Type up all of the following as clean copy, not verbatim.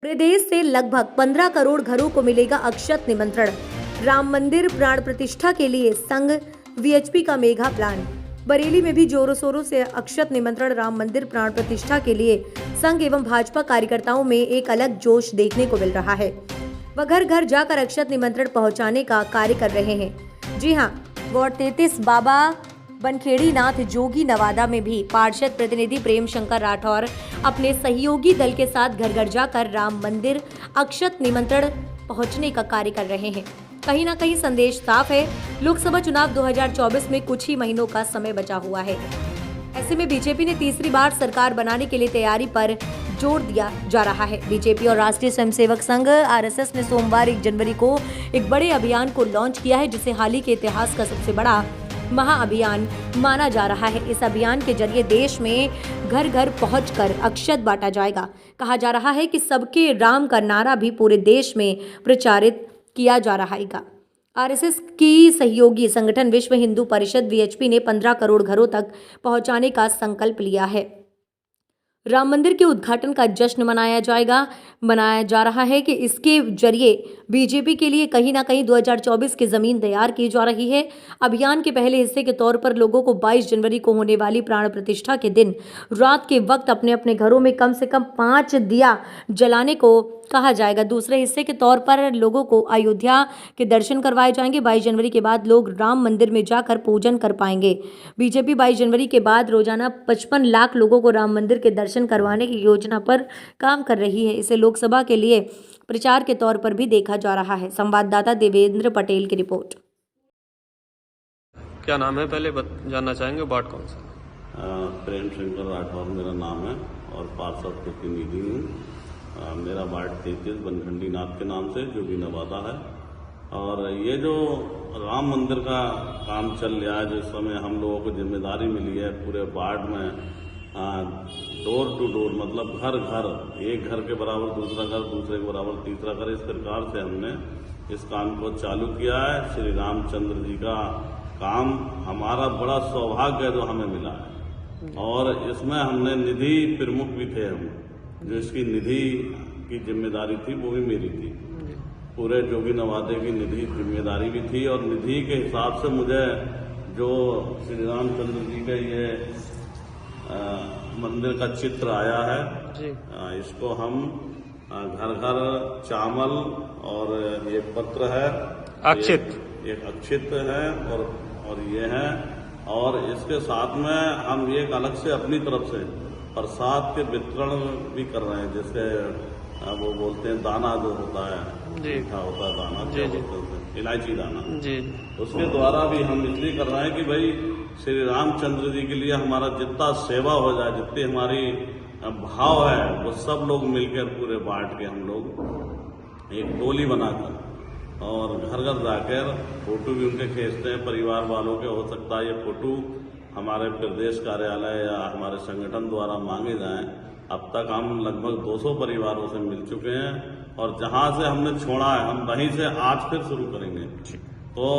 प्रदेश से लगभग 15 करोड़ घरों को मिलेगा अक्षत निमंत्रण। राम मंदिर प्राण प्रतिष्ठा के लिए संघ वीएचपी का मेगा प्लान। बरेली में भी जोरों शोरों से अक्षत निमंत्रण राम मंदिर प्राण प्रतिष्ठा के लिए संघ एवं भाजपा कार्यकर्ताओं में एक अलग जोश देखने को मिल रहा है। वह घर घर जाकर अक्षत निमंत्रण पहुंचाने का कार्य कर रहे हैं। जी हां, वार्ड 33 बाबा बनखेड़ी नाथ जोगी नवादा में भी पार्षद प्रतिनिधि प्रेम शंकर राठौर अपने सहयोगी दल के साथ घर घर जाकर राम मंदिर अक्षत निमंत्रण पहुंचने का कार्य कर रहे हैं। कहीं ना कहीं संदेश साफ है, लोकसभा चुनाव 2024 में कुछ ही महीनों का समय बचा हुआ है। ऐसे में बीजेपी ने तीसरी बार सरकार बनाने के लिए तैयारी पर जोर दिया जा रहा है। बीजेपी और राष्ट्रीय स्वयंसेवक संघ आरएसएस ने सोमवार 1 जनवरी को एक बड़े अभियान को लॉन्च किया है, जिसे हाल ही के इतिहास का सबसे बड़ा महाअभियान माना जा रहा है। इस अभियान के जरिए देश में घर घर पहुंचकर अक्षत बांटा जाएगा। कहा जा रहा है कि सबके राम का नारा भी पूरे देश में प्रचारित किया जा रहा है। आरएसएस की सहयोगी संगठन विश्व हिंदू परिषद वीएचपी ने 15 करोड़ घरों तक पहुंचाने का संकल्प लिया है। राम मंदिर के उद्घाटन का जश्न मनाया जा रहा है कि इसके जरिए बीजेपी के लिए कहीं ना कहीं 2024 की जमीन तैयार की जा रही है। अभियान के पहले हिस्से के तौर पर लोगों को 22 जनवरी को होने वाली प्राण प्रतिष्ठा के दिन रात के वक्त अपने अपने घरों में कम से कम 5 दिया जलाने को कहा जाएगा। दूसरे हिस्से के तौर पर लोगों को अयोध्या के दर्शन करवाए जाएंगे। 22 जनवरी के बाद लोग राम मंदिर में जाकर पूजन कर पाएंगे। बीजेपी 22 जनवरी के बाद रोजाना 55 लाख लोगों को राम मंदिर के दर्शन करवाने की योजना पर काम कर रही है। इसे लोकसभा के लिए प्रचार के तौर पर भी देखा जा रहा है। संवाददाता देवेंद्र पटेल की रिपोर्ट। क्या नाम है, पहले जानना चाहेंगे, वार्ड कौन सा? प्रेम शंकर राठौर मेरा नाम है और पार्षद प्रतिनिधि हूँ। मेरा वार्ड 33 बनखंडी नाथ के नाम से जोगी नवादा है। और ये जो राम मंदिर का काम चल रहा है, जिस समय हम लोगों को जिम्मेदारी मिली है पूरे वार्ड में डोर टू डोर, मतलब घर घर, एक घर के बराबर दूसरा घर, दूसरे के बराबर तीसरा घर, इस प्रकार से हमने इस काम को चालू किया है। श्री रामचंद्र जी का काम हमारा बड़ा सौभाग्य है जो हमें मिला है। और इसमें हमने निधि प्रमुख भी थे, हम जो इसकी निधि की जिम्मेदारी थी वो भी मेरी थी। पूरे जोगी नवादे की निधि जिम्मेदारी भी थी। और निधि के हिसाब से मुझे जो श्री रामचंद्र जी का ये मंदिर का चित्र आया है जी। इसको हम घर घर चावल और ये पत्र है, अक्षित, एक अक्षित है और ये है। और इसके साथ में हम एक अलग से अपनी तरफ से प्रसाद के वितरण भी कर रहे हैं, जिसके वो बोलते हैं दाना जो होता है, मीठा होता है दाना, क्या बोलते हैं, इलायची दाना जी। उसके द्वारा भी हम इसलिए कर रहे हैं कि भाई श्री रामचंद्र जी के लिए हमारा जितना सेवा हो जाए, जितनी हमारी भाव है, वो सब लोग मिलकर पूरे वार्ड के हम लोग एक टोली बनाकर और घर घर जाकर फोटो भी उनके खींचते हैं, परिवार वालों के। हो सकता है ये फोटो हमारे प्रदेश कार्यालय या हमारे संगठन द्वारा मांगे जाएं। अब तक हम लगभग 200 परिवारों से मिल चुके हैं और जहां से हमने छोड़ा है हम वहीं से आज फिर शुरू करेंगे। तो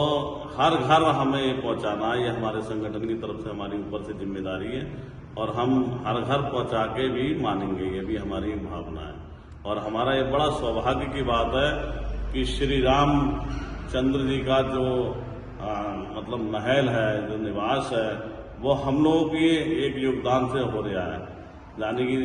हर घर हमें ये पहुंचाना है, ये हमारे संगठन की तरफ से हमारी ऊपर से जिम्मेदारी है और हम हर घर पहुंचा के भी मानेंगे, ये भी हमारी भावना है। और हमारा ये बड़ा सौभाग्य की बात है कि श्री रामचंद्र जी का जो मतलब महल है, जो निवास है, वो हम लोगों के एक योगदान से हो रहा है। यानी कि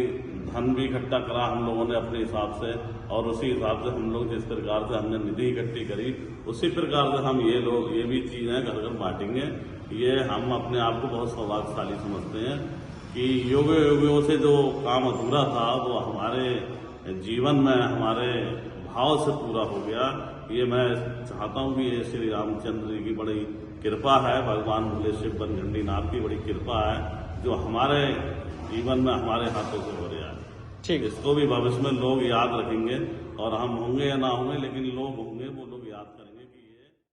धन भी इकट्ठा करा हम लोगों ने अपने हिसाब से, और उसी हिसाब से हम लोग जिस प्रकार से हमने निधि इकट्ठी करी, उसी प्रकार से हम ये भी चीज़ें घर घर बांटेंगे। ये हम अपने आप को बहुत सौभाग्यशाली समझते हैं कि युगों से जो काम अधूरा था वो हमारे जीवन में हमारे भाव से पूरा हो गया। ये मैं चाहता हूँ कि ये श्री रामचंद्र जी की बड़ी कृपा है, भगवान भोले शिव बनखंडी नाथ की बड़ी कृपा है जो हमारे जीवन में हमारे हाथों से हो रहा है। ठीक, इसको भी भविष्य में लोग याद रखेंगे और हम होंगे या ना होंगे, लेकिन लोग होंगे वो